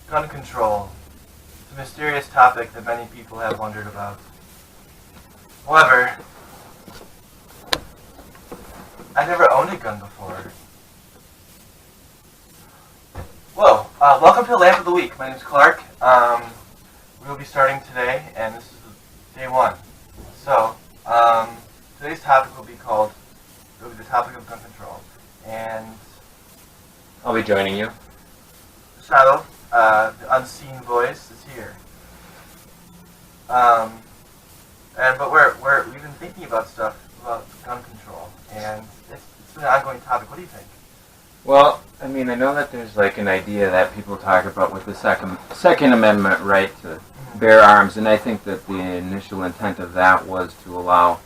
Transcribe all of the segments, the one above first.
Gun control. It's a mysterious topic that many people have wondered about. However, I've never owned a gun before. Whoa, welcome to the Lamp of the Week. My name is Clark. We will be starting today, and this is day one. So, today's topic will be the topic of gun control. And I'll be joining you. Shadow, the unseen voice, is here. But we've been thinking about stuff about gun control, and it's been an ongoing topic. What do you think? Well, I mean, I know that there's like an idea that people talk about with the Second Amendment right to bear arms, and I think that the initial intent of that was to allow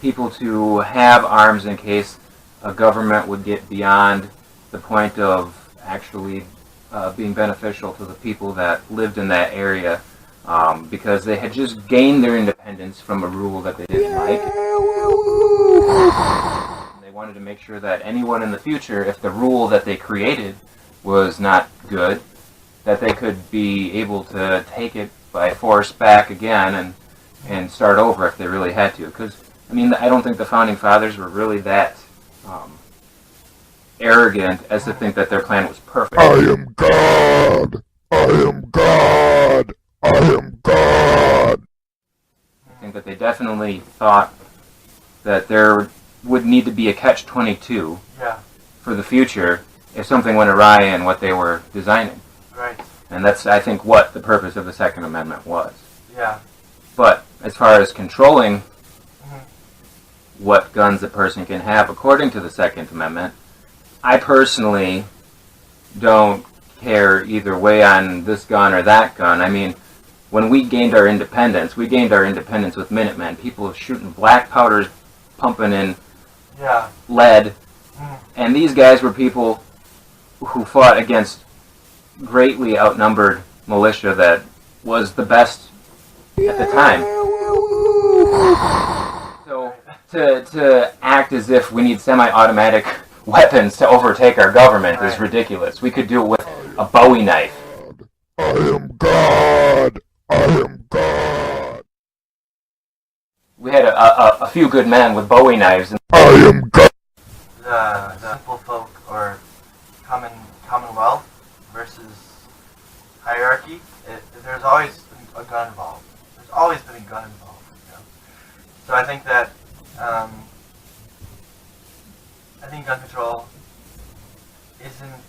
people to have arms in case a government would get beyond the point of actually being beneficial to the people that lived in that area, because they had just gained their independence from a rule that they didn't like. They wanted to make sure that anyone in the future, if the rule that they created was not good, that they could be able to take it by force back again and start over if they really had to. Because, I mean, I don't think the Founding Fathers were really that arrogant as to think that their plan was perfect. I am God! I am God! I am God! I think that they definitely thought that there would need to be a catch-22 for the future if something went awry in what they were designing. Right. And that's, I think, what the purpose of the Second Amendment was. Yeah. But as far as controlling what guns a person can have according to the Second Amendment, I personally don't care either way on this gun or that gun. I mean, when we gained our independence with Minutemen. People shooting black powders, pumping in lead. And these guys were people who fought against greatly outnumbered militia that was the best at the time. So to act as if we need semi-automatic weapons to overtake our government is ridiculous. We could do it with a Bowie knife. I am God! I am God! We had a few good men with Bowie knives. I am God! The simple folk or commonwealth versus hierarchy. There's always a gun involved. There's always been a gun involved. You know? So I think that gun control isn't.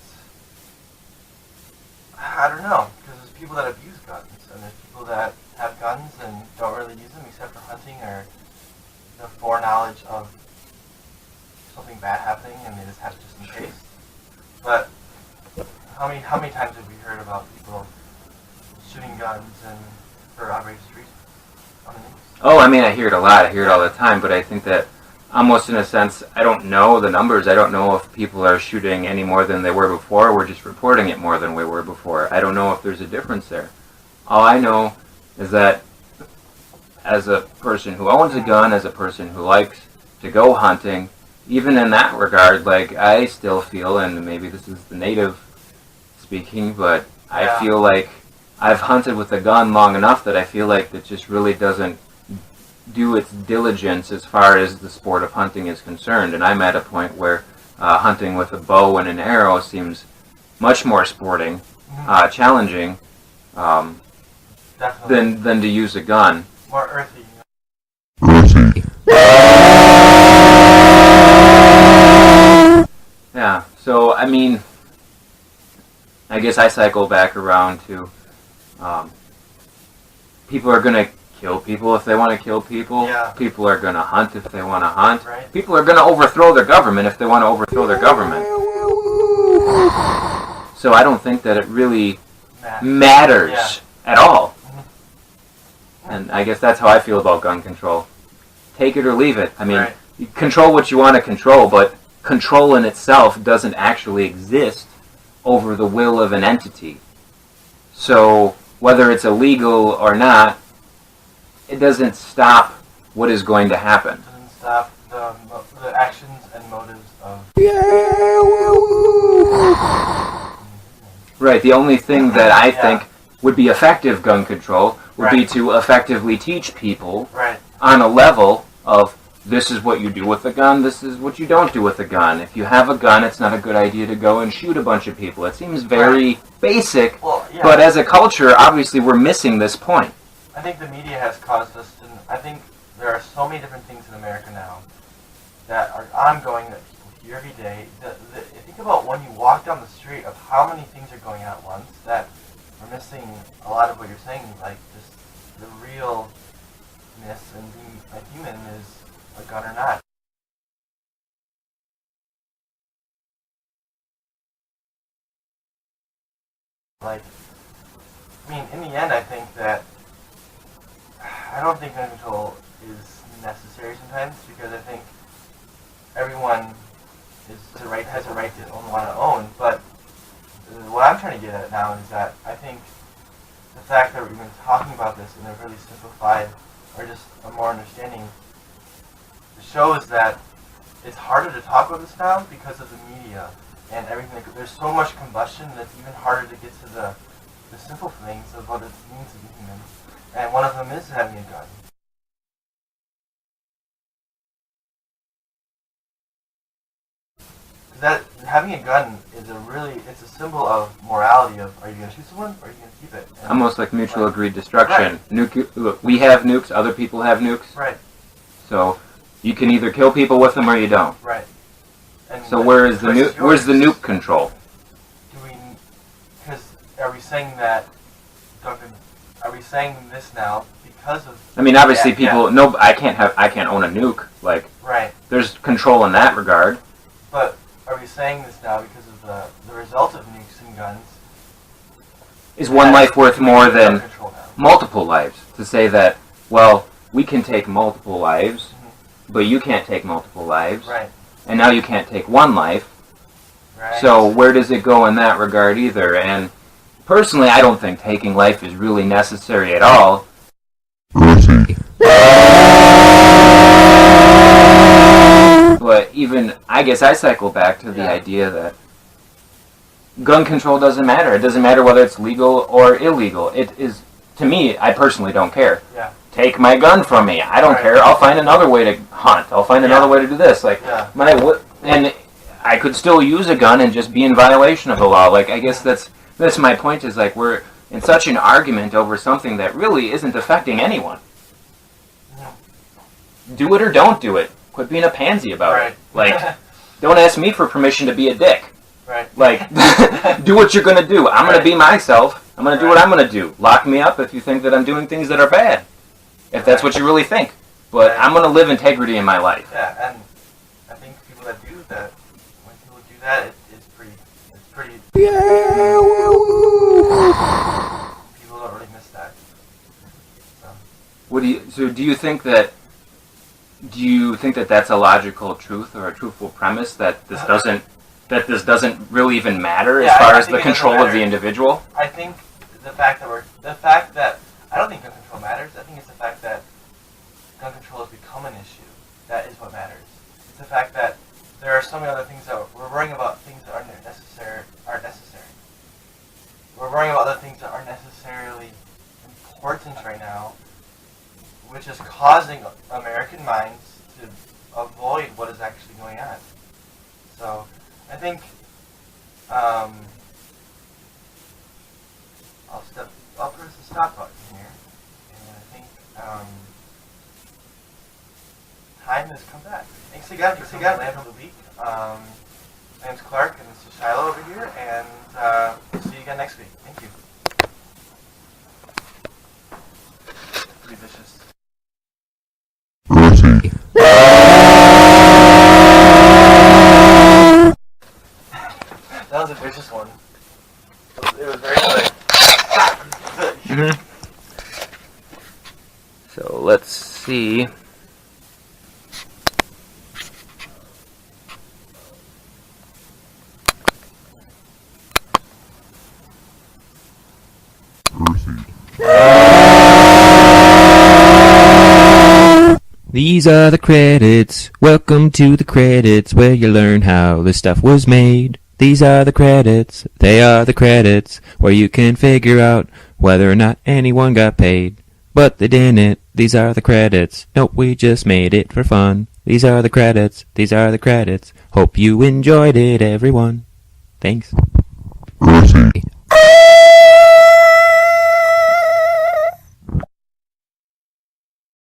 I don't know, because there's people that abuse guns, and there's people that have guns and don't really use them except for hunting or the foreknowledge of something bad happening, and they just have it just in case. But how many times have we heard about people shooting guns and for outrageous reasons on the news? Oh, I mean, I hear it a lot. I hear it all the time. But I think that almost in a sense, I don't know the numbers. I don't know if people are shooting any more than they were before. We're just reporting it more than we were before. I don't know if there's a difference there. All I know is that as a person who owns a gun, as a person who likes to go hunting, even in that regard, like, I still feel, and maybe this is the native speaking, but I feel like I've hunted with a gun long enough that I feel like it just really doesn't do its diligence as far as the sport of hunting is concerned. And I'm at a point where hunting with a bow and an arrow seems much more sporting, challenging, than to use a gun. More earthy. Earthy. Yeah, so, I mean, I guess I cycle back around to people are going to kill people if they want to kill people. Yeah. People are going to hunt if they want to hunt. Right. People are going to overthrow their government if they want to overthrow their government. So I don't think that it really matters at all. And I guess that's how I feel about gun control. Take it or leave it. I mean, you control what you want to control, but control in itself doesn't actually exist over the will of an entity. So whether it's illegal or not, it doesn't stop what is going to happen. It doesn't stop the actions and motives of. Right. The only thing that I Yeah. think would be effective gun control would be Right. to effectively teach people Right. on a level of this is what you do with a gun, this is what you don't do with a gun. If you have a gun, it's not a good idea to go and shoot a bunch of people. It seems very basic, Well, yeah. but as a culture, obviously we're missing this point. I think the media has caused us to. I think there are so many different things in America now that are ongoing that people hear every day. Think about when you walk down the street of how many things are going on at once that we're missing a lot of what you're saying, like just the realness and being a human is a gun or not. Like, I mean, in the end, I think that I don't think gun control is necessary sometimes because I think everyone has a right to want to own. But what I'm trying to get at now is that I think the fact that we're even talking about this in a really simplified or just a more understanding shows that it's harder to talk about this now because of the media and everything. There's so much combustion that it's even harder to get to the simple things of what it means to be human. And one of them is having a gun. That having a gun is it's a symbol of morality of are you going to shoot someone or are you going to keep it? And Almost like mutual agreed destruction. Look, we have nukes, other people have nukes. Right. So you can either kill people with them or you don't. Right. And So where's the nuke control? Because are we saying that? Are we saying this now because of? I mean, obviously, people. No, I can't own a nuke. Like, right. there's control in that regard. But are we saying this now because of the result of nukes and guns? Is one life worth more than multiple lives? To say that, well, we can take multiple lives, but you can't take multiple lives, Right. and now you can't take one life. Right. So where does it go in that regard either? And personally, I don't think taking life is really necessary at all. But even, I guess I cycle back to the idea that gun control doesn't matter. It doesn't matter whether it's legal or illegal. It is, to me, I personally don't care. Yeah. Take my gun from me. I don't care. I'll find another way to hunt. I'll find another way to do this. Like, and I could still use a gun and just be in violation of the law. Like, I guess that's my point is, like, we're in such an argument over something that really isn't affecting anyone. Do it or don't do it. Quit being a pansy about it. Like, don't ask me for permission to be a dick. Right. Like, do what you're going to do. I'm going to be myself. I'm going to do what I'm going to do. Lock me up if you think that I'm doing things that are bad. If that's what you really think. But I'm going to live integrity in my life. Yeah, and I think people that do that, when people do that, it's pretty. Yeah. People don't really miss that. So. Do you think that? Do you think that that's a logical truth or a truthful premise that this doesn't really even matter as far as the control of the individual? I think the fact that I don't think gun control matters. I think it's the fact that gun control has become an issue. That is what matters. It's the fact that there are so many other things that we're worrying about things that aren't necessary. We're worrying about other things that aren't necessarily important right now, which is causing American minds to avoid what is actually going on. So, I think I'll press the stop button here, and I think time has come back. Thanks again for Lamp of the Week. My name's Clark, and this is Shiloh over here, and we'll see you again next week. Thank you. Pretty vicious. That was a vicious one. It was very good. So let's see. These are the credits. Welcome to the credits where you learn how this stuff was made. These are the credits. They are the credits where you can figure out whether or not anyone got paid. But they didn't. These are the credits. Nope, we just made it for fun. These are the credits. These are the credits. Hope you enjoyed it, everyone. Thanks. Gracie.